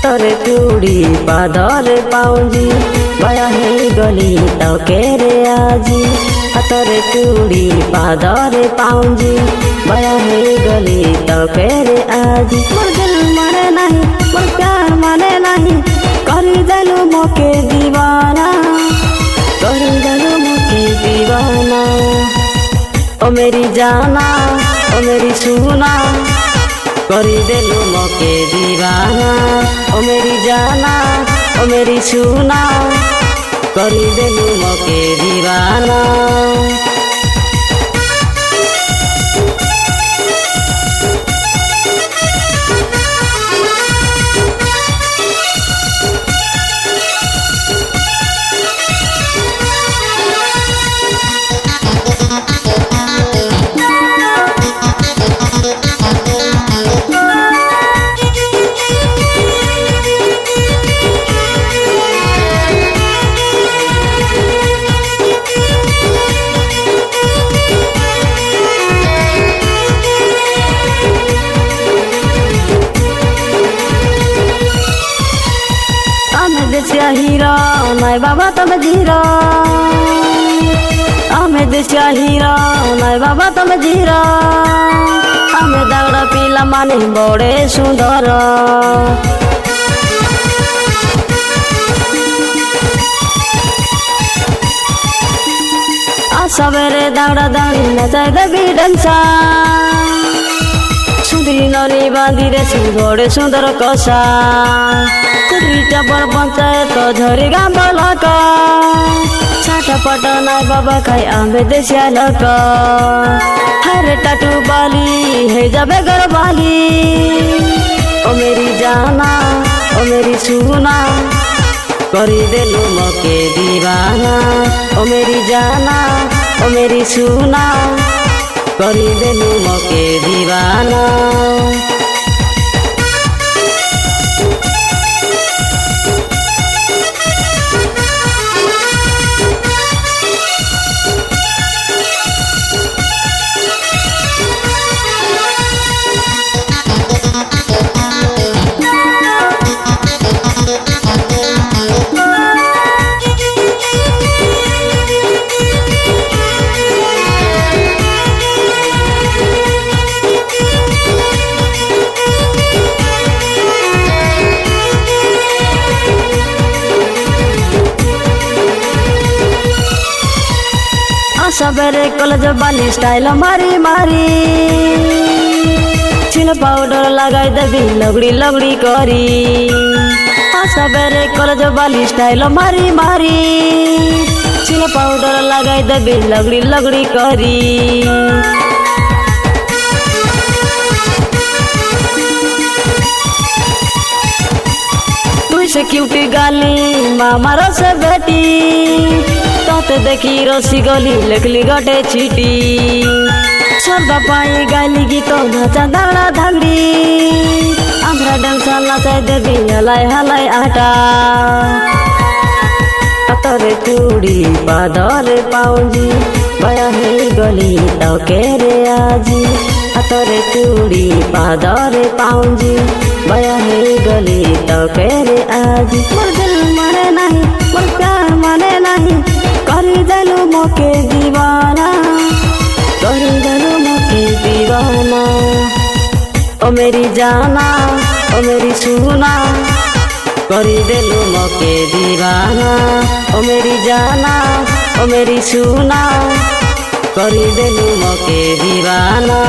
हातरे चूड़ी पादरे पाउजी बया हे गली तके रे आजी। हातरे चूड़ी पादरे पाउजी बया हे गली तके रे आजी। मोर दिल माने नहीं मोर प्यार माने नहीं करी देलु मोके दीवाना करी देलु मोके दीवाना। ओ मेरी जाना ओ मेरी सुना करी देलु मोके दीवाना। ओ मेरी जाना ओ मेरी सुना करी देलु मोके दीवाना। देशिया हीरा नाय बाबा तुम जीरा हमें देशिया हीरा नाय बाबा तुम जीरा। हमें दागड़ा पीला माने बड़े सुंदर सवेरे दागड़ा दानी नचाई देवी डंसा। सुंदरी नरी बांधी रे बड़े सुंदर कषा बर पंचायत झरी गाँ बलक छाटपट नाय बाबा खाई आमे देशिया लक। हरे टाटू बाली है जाबे घर बाली। ओ मेरी जाना ओ मेरी सुना करी देलु मोके दीवाना। ओ मेरी जाना ओ मेरी सुना करी देलु मोके दीवाना। सवेरे कॉलेज बाली स्टाइल मारी मारी छिल पाउडर लगाई देवी लगड़ी लगड़ी करी। सवेरे कॉलेज बाली स्टाइल मारी मारी छिल पाउडर लगाई देवी लगड़ी लगड़ी करी। तू से क्यूटी गाली मामा से बेटी तोते देखी रसी गली लिखली गटे चिटी। शब्द पाई गाली गीत नाचा दाड़ा धागड़ी आंध्रा डांसा नाचाई देवी हलाई हलाई आटा। हातरे चूड़ी पादरे पाउजी बया हे गली तके रे आजी। हातरे चूड़ी पादरे पाउजी बया हे गली तके रे आजी। मोर दिल माने नहीं मोर प्यार माने नहीं करी देलु मोके दीवाना करी देलु मोके दीवाना। ओ मेरी जाना ओ मेरी सुना करी देलु मोके दीवाना। ओ मेरी जाना ओ मेरी सुना करी देलु मोके दीवाना।